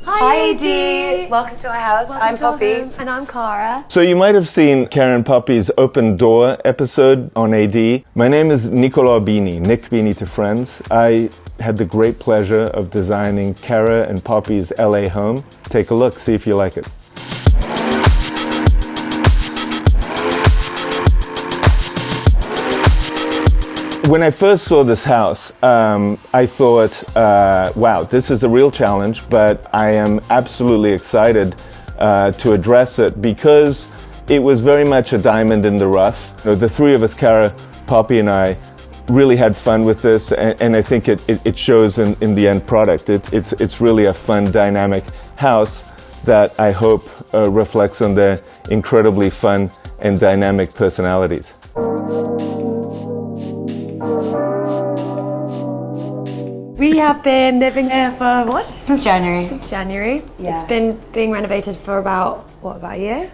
Hi, AD. Welcome to our house. I'm Poppy. And I'm Cara. So you might have seen Cara and Poppy's Open Door episode on AD. My name is Nicoló Bini, Nick Bini to friends. I had the great pleasure of designing Cara and Poppy's LA home. Take a look, see if you like it. When I first saw this house, I thought, wow, this is a real challenge, but I am absolutely excited to address it because it was very much a diamond in the rough. You know, the three of us, Cara, Poppy, and I, really had fun with this, and I think it shows in the end product. It's really a fun, dynamic house that I hope reflects on their incredibly fun and dynamic personalities. We have been living here for what? Since January. Since January. Yeah. It's been being renovated for about a year?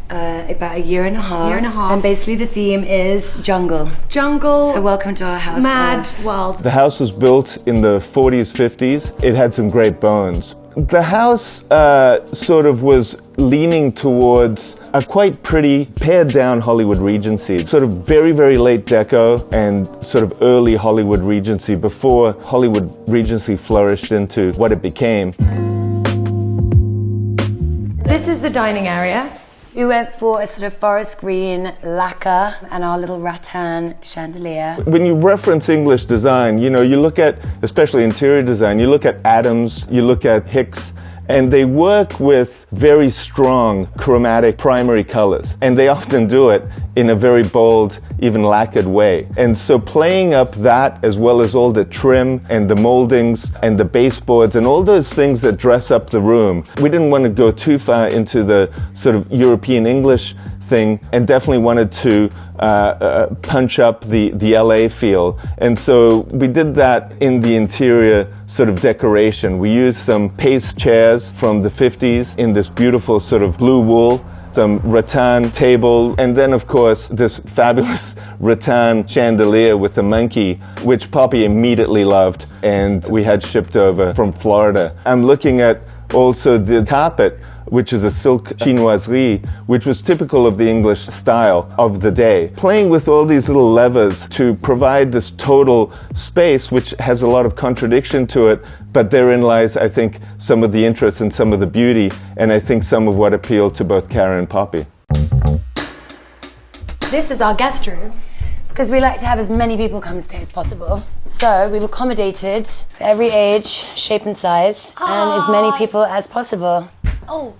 About a year and a half. Year and a half. And basically the theme is jungle. Jungle. So welcome to our house. Mad world. The house was built in the 40s, 50s. It had some great bones. The house sort of was leaning towards a quite pretty pared down Hollywood Regency. Sort of very, very late deco and sort of early Hollywood Regency before Hollywood Regency flourished into what it became. This is the dining area. We went for a sort of forest green lacquer and our little rattan chandelier. When you reference English design, you know, you look at, especially interior design, you look at Adams, you look at Hicks, and they work with very strong chromatic primary colors. And they often do it in a very bold, even lacquered way. And so playing up that, as well as all the trim and the moldings and the baseboards and all those things that dress up the room, we didn't want to go too far into the sort of European English thing, and definitely wanted to punch up the LA feel. And so we did that in the interior sort of decoration. We used some paste chairs from the 50s in this beautiful sort of blue wool, some rattan table, and then of course this fabulous rattan chandelier with the monkey, which Poppy immediately loved, and we had shipped over from Florida. I'm looking at also the carpet, which is a silk chinoiserie, which was typical of the English style of the day. Playing with all these little levers to provide this total space, which has a lot of contradiction to it, but therein lies, I think, some of the interest and some of the beauty, and I think some of what appealed to both Cara and Poppy. This is our guest room. Because we like to have as many people come stay as possible. So we've accommodated for every age, shape and size, and as many people as possible. Oh.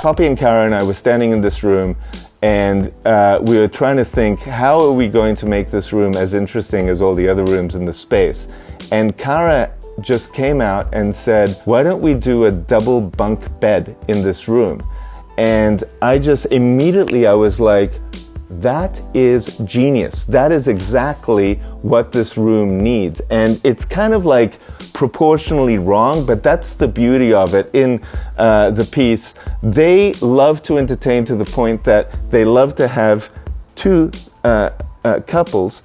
Poppy and Cara and I were standing in this room, and we were trying to think, how are we going to make this room as interesting as all the other rooms in the space? And Cara just came out and said, why don't we do a double bunk bed in this room? And I just immediately, I was like, that is genius. That is exactly what this room needs. And it's kind of like proportionally wrong, but that's the beauty of it in the piece. They love to entertain to the point that they love to have two couples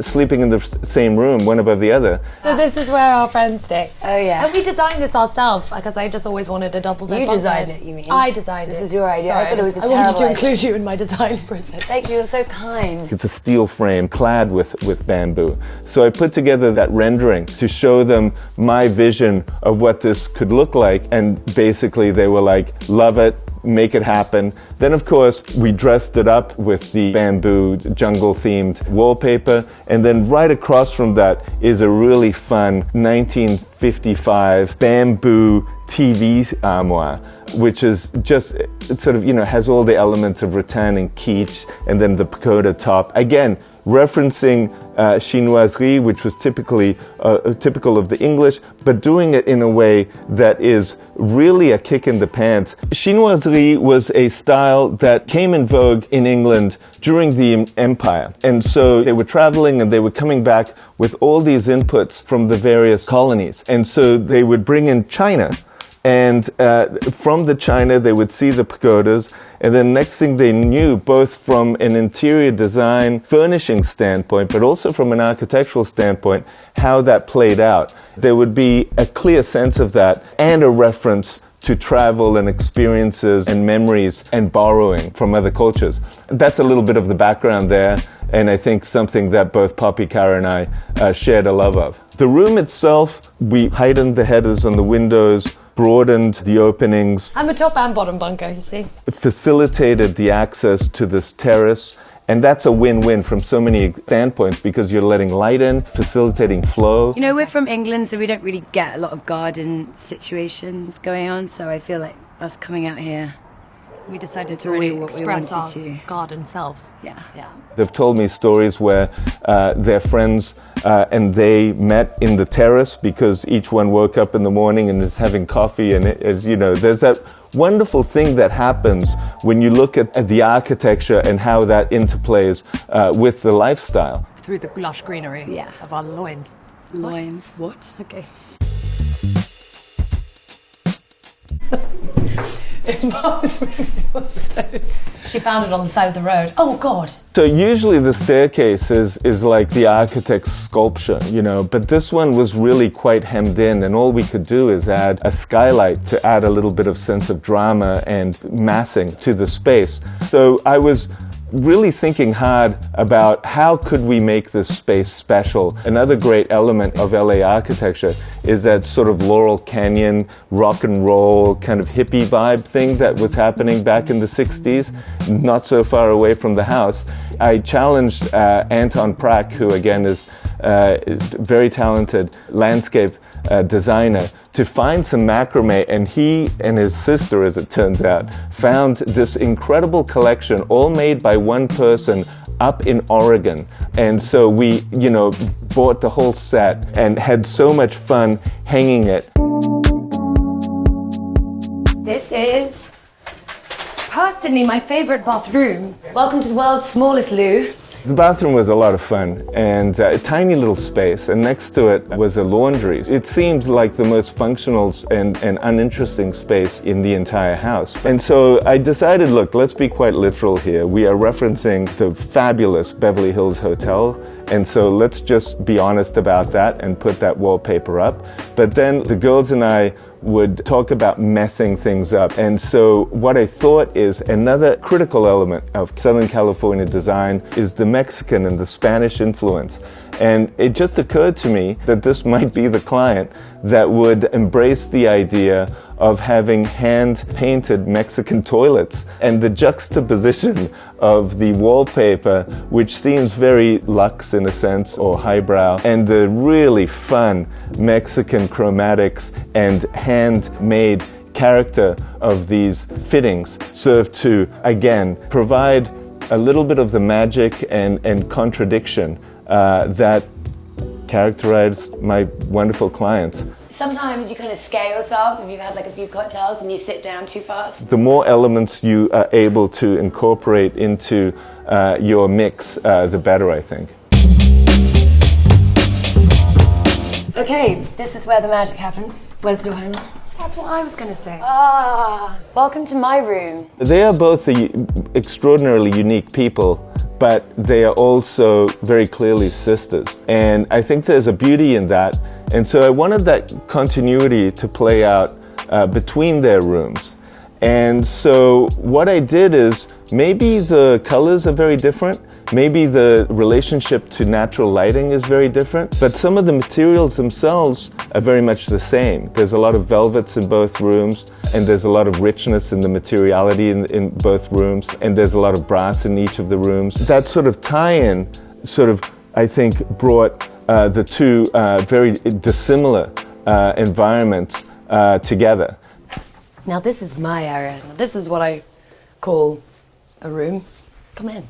sleeping in the same room, one above the other. So this is where our friends stay. Oh yeah. And we designed this ourselves because I just always wanted a double bed. You bunk designed bed. it, you mean? I designed it. This is your idea. Sorry, I thought it was a I wanted to terrible include you in my design process. Thank you, you're so kind. It's a steel frame clad with bamboo. So I put together that rendering to show them my vision of what this could look like, and basically they were like, love it, make it happen. Then of course we dressed it up with the bamboo jungle themed wallpaper, and then right across from that is a really fun 1955 bamboo TV armoire, which is just, it sort of, you know, has all the elements of rattan and quiche, and then the pagoda top. Again, referencing chinoiserie, which was typical of the English, but doing it in a way that is really a kick in the pants. Chinoiserie was a style that came in vogue in England during the Empire. And so they were traveling and they were coming back with all these inputs from the various colonies. And so they would bring in china And from the China, they would see the pagodas, and then next thing they knew, both from an interior design furnishing standpoint, but also from an architectural standpoint, how that played out. There would be a clear sense of that and a reference to travel and experiences and memories and borrowing from other cultures. That's a little bit of the background there, and I think something that both Poppy, Cara, and I shared a love of. The room itself, we heightened the headers on the windows, broadened the openings. I'm a top and bottom bunker, you see. Facilitated the access to this terrace. And that's a win-win from so many standpoints because you're letting light in, facilitating flow. You know, we're from England, so we don't really get a lot of garden situations going on. So I feel like us coming out here, We decided to really really what we express our wanted to. garden selves. yeah. They've told me stories where their friends and they met in the terrace because each one woke up in the morning and is having coffee, and there's that wonderful thing that happens when you look at the architecture and how that interplays with the lifestyle. Through the lush greenery of our loins. Loins, what? Okay. She found it on the side of the road. Oh, God. So usually the staircase is like the architect's sculpture, but this one was really quite hemmed in, and all we could do is add a skylight to add a little bit of sense of drama and massing to the space. So I was really thinking hard about how could we make this space special. Another great element of LA architecture is that sort of Laurel Canyon, rock and roll, kind of hippie vibe thing that was happening back in the 60s, not so far away from the house. I challenged Anton Prak, who again is a very talented landscape designer, to find some macrame, and he and his sister, as it turns out, found this incredible collection all made by one person up in Oregon. And so we, bought the whole set and had so much fun hanging it. This is personally my favorite bathroom. Welcome to the world's smallest loo. The bathroom was a lot of fun, and a tiny little space, and next to it was a laundry. It seemed like the most functional and uninteresting space in the entire house. And so I decided, look, let's be quite literal here. We are referencing the fabulous Beverly Hills Hotel, and so let's just be honest about that and put that wallpaper up. But then the girls and I would talk about messing things up. And so what I thought is another critical element of Southern California design is the Mexican and the Spanish influence. And it just occurred to me that this might be the client that would embrace the idea of having hand-painted Mexican toilets, and the juxtaposition of the wallpaper, which seems very luxe in a sense, or highbrow, and the really fun Mexican chromatics and handmade character of these fittings serve to, again, provide a little bit of the magic and contradiction that characterized my wonderful clients. Sometimes you kind of scare yourself if you've had like a few cocktails and you sit down too fast. The more elements you are able to incorporate into your mix, the better, I think. Okay, this is where the magic happens. Where's the door handle? That's what I was going to say. Welcome to my room. They are both extraordinarily unique people, but they are also very clearly sisters. And I think there's a beauty in that. And so I wanted that continuity to play out between their rooms. And so what I did is, maybe the colors are very different, maybe the relationship to natural lighting is very different, but some of the materials themselves are very much the same. There's a lot of velvets in both rooms, and there's a lot of richness in the materiality in both rooms, and there's a lot of brass in each of the rooms. That sort of tie-in I think, brought the two very dissimilar environments together. Now this is my area. Now, this is what I call a room. Come in.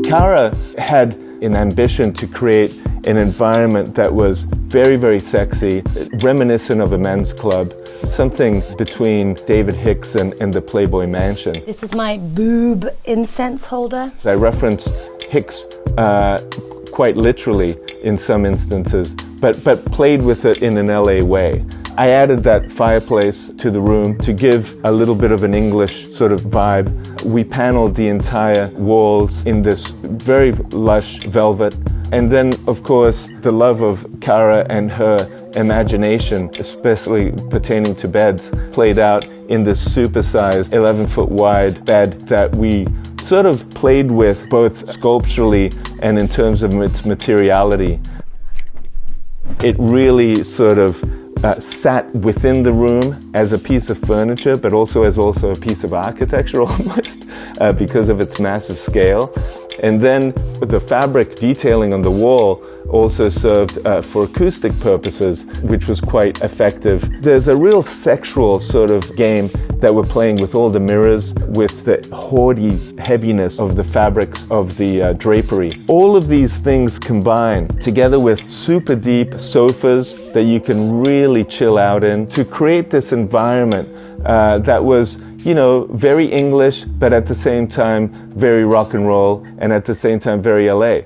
Cara had an ambition to create an environment that was very, very sexy, reminiscent of a men's club, something between David Hicks and the Playboy Mansion. This is my boob incense holder. I reference Hicks quite literally in some instances, but played with it in an LA way. I added that fireplace to the room to give a little bit of an English sort of vibe. We paneled the entire walls in this very lush velvet. And then, of course, the love of Cara and her imagination, especially pertaining to beds, played out in this supersized 11-foot wide bed that we sort of played with both sculpturally and in terms of its materiality. It really sort of sat within the room as a piece of furniture, but also as a piece of architecture almost, because of its massive scale. And then the fabric detailing on the wall also served for acoustic purposes, which was quite effective. There's a real sexual sort of game that we're playing with all the mirrors, with the hoardy heaviness of the fabrics of the drapery. All of these things combine together with super deep sofas that you can really chill out in to create this environment that was, you know, very English, but at the same time very rock and roll, and at the same time very LA.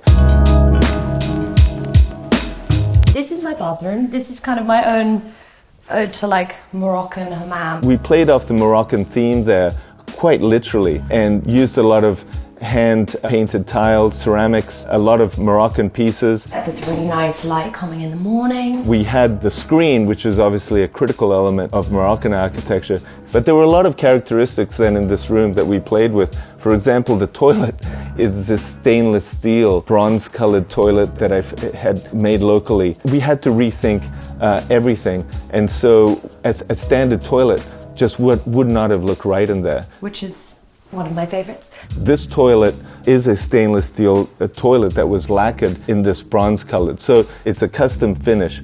This is my bathroom. This is kind of my own ode to like Moroccan hammam. We played off the Moroccan theme there quite literally and used a lot of hand-painted tiles, ceramics, a lot of Moroccan pieces. There's really nice light coming in the morning. We had the screen, which is obviously a critical element of Moroccan architecture, but there were a lot of characteristics then in this room that we played with. For example, the toilet is this stainless steel, bronze-colored toilet that I had made locally. We had to rethink everything, and so as a standard toilet just would not have looked right in there. Which is one of my favorites. This toilet is a stainless steel toilet that was lacquered in this bronze colored, so it's a custom finish.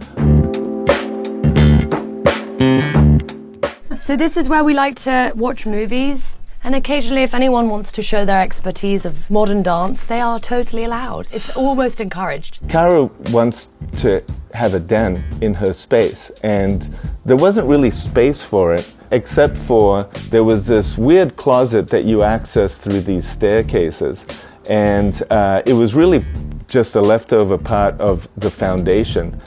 So this is where we like to watch movies, and occasionally if anyone wants to show their expertise of modern dance, they are totally allowed. It's almost encouraged. Cara wants to have a den in her space, and there wasn't really space for it, except for there was this weird closet that you access through these staircases, and it was really just a leftover part of the foundation.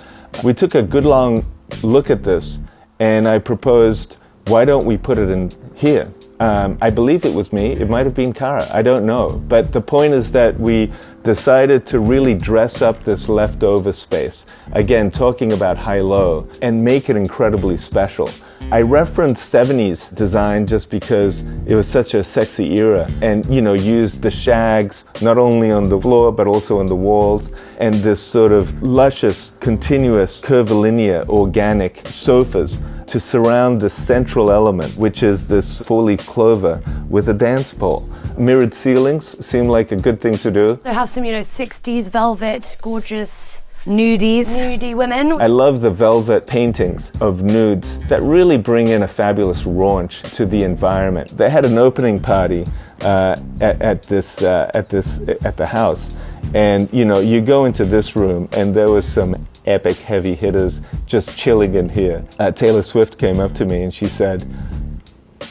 We took a good long look at this, and I proposed, why don't we put it in here? I believe it was me, it might have been Cara, I don't know. But the point is that we decided to really dress up this leftover space. Again, talking about high-low, and make it incredibly special. I referenced 70s design just because it was such a sexy era, and, you know, used the shags not only on the floor but also on the walls, and this sort of luscious, continuous, curvilinear, organic sofas to surround the central element, which is this four-leaf clover with a dance pole. Mirrored ceilings seem like a good thing to do. They have some, you know, 60s velvet, gorgeous nudie women. I love the velvet paintings of nudes that really bring in a fabulous raunch to the environment. They had an opening party at the house, and you know, you go into this room and there was some epic heavy hitters just chilling in here. Taylor Swift came up to me and she said,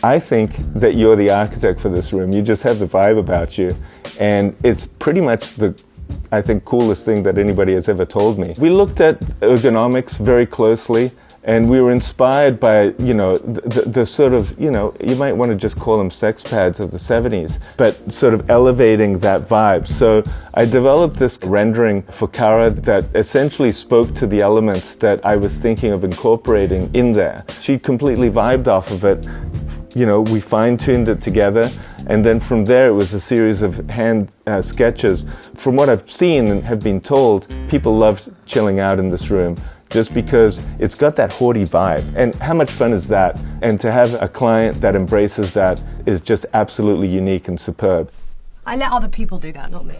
I think that you're the architect for this room. You just have the vibe about you, and it's pretty much the, I think, coolest thing that anybody has ever told me. We looked at ergonomics very closely, and we were inspired by, you know, the sort of, you know, you might want to just call them sex pads of the 70s, but sort of elevating that vibe. So I developed this rendering for Cara that essentially spoke to the elements that I was thinking of incorporating in there. She completely vibed off of it. You know, we fine-tuned it together, and then from there it was a series of hand sketches. From what I've seen and have been told, people loved chilling out in this room just because it's got that haughty vibe. And how much fun is that? And to have a client that embraces that is just absolutely unique and superb. I let other people do that, not me.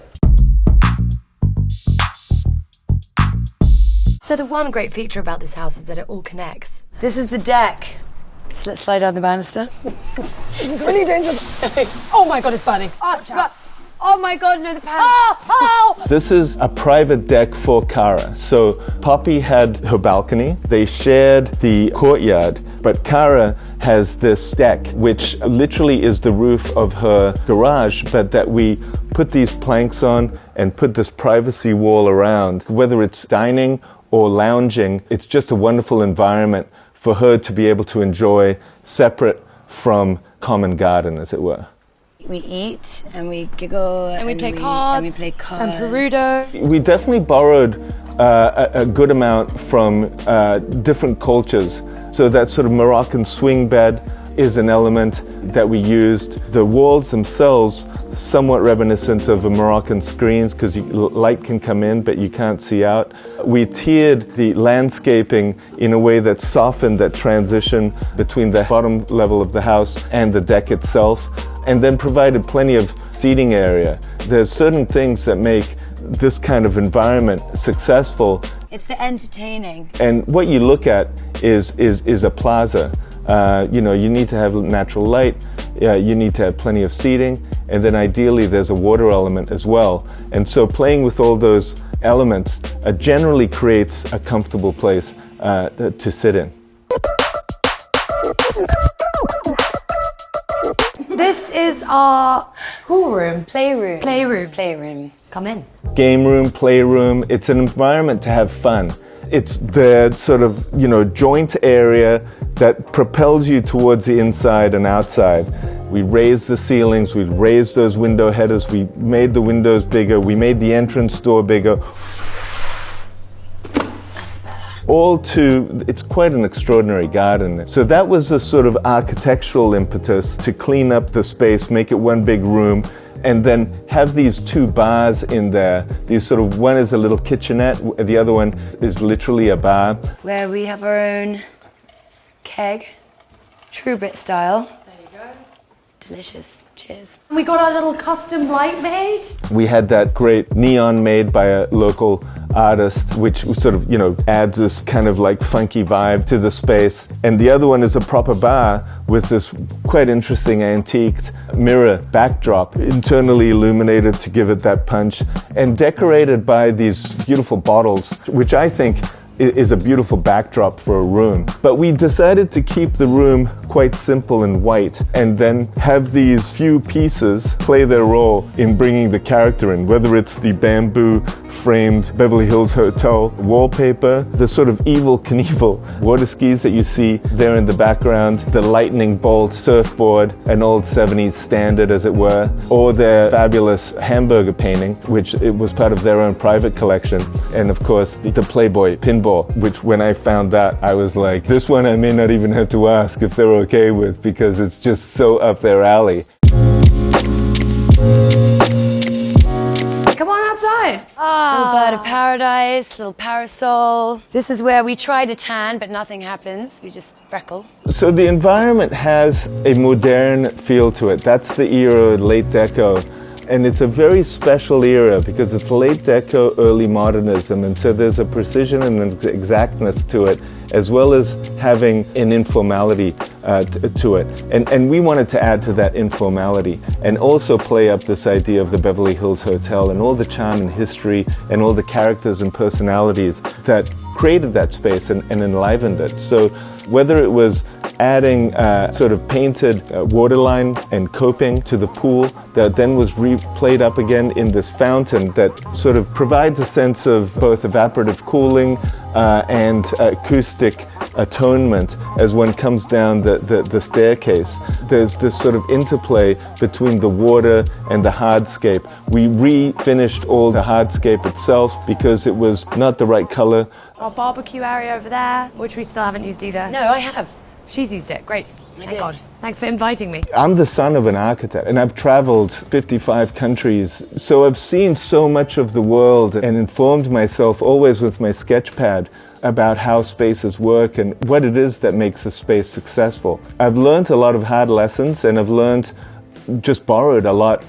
So the one great feature about this house is that it all connects. This is the deck. So let's slide down the banister. This is really dangerous. Oh my God, it's burning. Oh my God, no, the pan. This is a private deck for Cara. So Poppy had her balcony. They shared the courtyard But Cara has this deck, which literally is the roof of her garage, but that we put these planks on and put this privacy wall around. Whether it's dining or lounging, it's just a wonderful environment for her to be able to enjoy separate from common garden, as it were. We eat and we giggle And we play cards. And we play cards. And Perudo. We definitely borrowed a good amount from different cultures. So that sort of Moroccan swing bed is an element that we used. The walls themselves, somewhat reminiscent of a Moroccan screens, because light can come in but you can't see out. We tiered the landscaping in a way that softened that transition between the bottom level of the house and the deck itself, and then provided plenty of seating area. There's certain things that make this kind of environment successful. It's the entertaining. And what you look at is a plaza. You need to have natural light, you need to have plenty of seating, and then ideally there's a water element as well. And so playing with all those elements generally creates a comfortable place to sit in. This is our pool room. Playroom. Playroom. Playroom. Come in. Game room, playroom, it's an environment to have fun. It's the sort of, joint area that propels you towards the inside and outside. We raised the ceilings, we raised those window headers, we made the windows bigger, we made the entrance door bigger. That's better. It's quite an extraordinary garden. So that was a sort of architectural impetus to clean up the space, make it one big room, and then have these two bars in there. These sort of, one is a little kitchenette, the other one is literally a bar. Where we have our own keg, true Brit style. There you go. Delicious. Cheers. We got our little custom light made. We had that great neon made by a local artist, which sort of, adds this kind of like funky vibe to the space. And the other one is a proper bar with this quite interesting antiqued mirror backdrop, internally illuminated to give it that punch, and decorated by these beautiful bottles, which I think is a beautiful backdrop for a room. But we decided to keep the room quite simple and white, and then have these few pieces play their role in bringing the character in, whether it's the bamboo framed Beverly Hills Hotel wallpaper, the sort of Evel Knievel water skis that you see there in the background, the lightning bolt surfboard, an old 70s standard as it were, or their fabulous hamburger painting, which it was part of their own private collection, and of course the Playboy pinball, which when I found that, I was like, this one I may not even have to ask if they're okay with, because it's just so up their alley. Come on outside. Little bird of paradise, little parasol. This is where we try to tan, but nothing happens. We just freckle. So the environment has a modern feel to it. That's the era, late deco. And it's a very special era because it's late deco, early modernism, and so there's a precision and an exactness to it, as well as having an informality to it. And we wanted to add to that informality and also play up this idea of the Beverly Hills Hotel and all the charm and history and all the characters and personalities that created that space and enlivened it. So whether it was adding sort of painted waterline and coping to the pool that then was replayed up again in this fountain that sort of provides a sense of both evaporative cooling and acoustic atonement as one comes down the staircase. There's this sort of interplay between the water and the hardscape. We refinished all the hardscape itself because it was not the right color. Our barbecue area over there, which we still haven't used either. No, I have. She's used it. Great. I Thank did. God. Thanks for inviting me. I'm the son of an architect, and I've traveled 55 countries, so I've seen so much of the world and informed myself always with my sketch pad about how spaces work and what it is that makes a space successful. I've learned a lot of hard lessons, and I've just borrowed a lot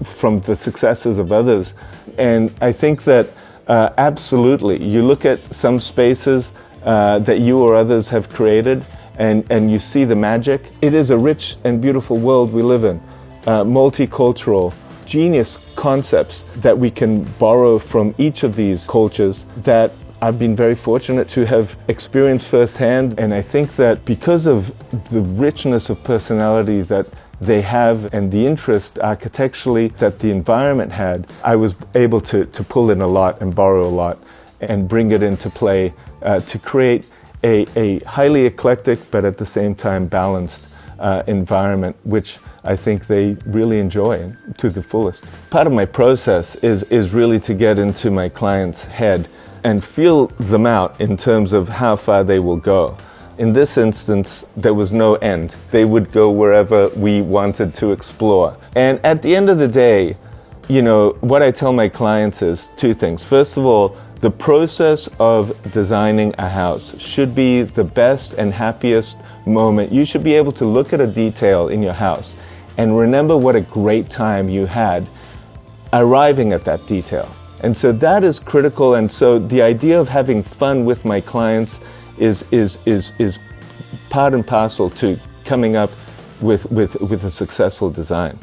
from the successes of others. And I think that absolutely, you look at some spaces that you or others have created, and you see the magic. It is a rich and beautiful world we live in, multicultural, genius concepts that we can borrow from each of these cultures that I've been very fortunate to have experienced firsthand, and I think that because of the richness of personality that they have and the interest architecturally that the environment had, I was able to pull in a lot and borrow a lot and bring it into play to create a highly eclectic but at the same time balanced environment, which I think they really enjoy to the fullest. Part of my process is really to get into my client's head and feel them out in terms of how far they will go. In this instance, there was no end. They would go wherever we wanted to explore. And at the end of the day, you know, what I tell my clients is two things. First of all, the process of designing a house should be the best and happiest moment. You should be able to look at a detail in your house and remember what a great time you had arriving at that detail. And so that is critical. And so the idea of having fun with my clients is part and parcel to coming up with a successful design.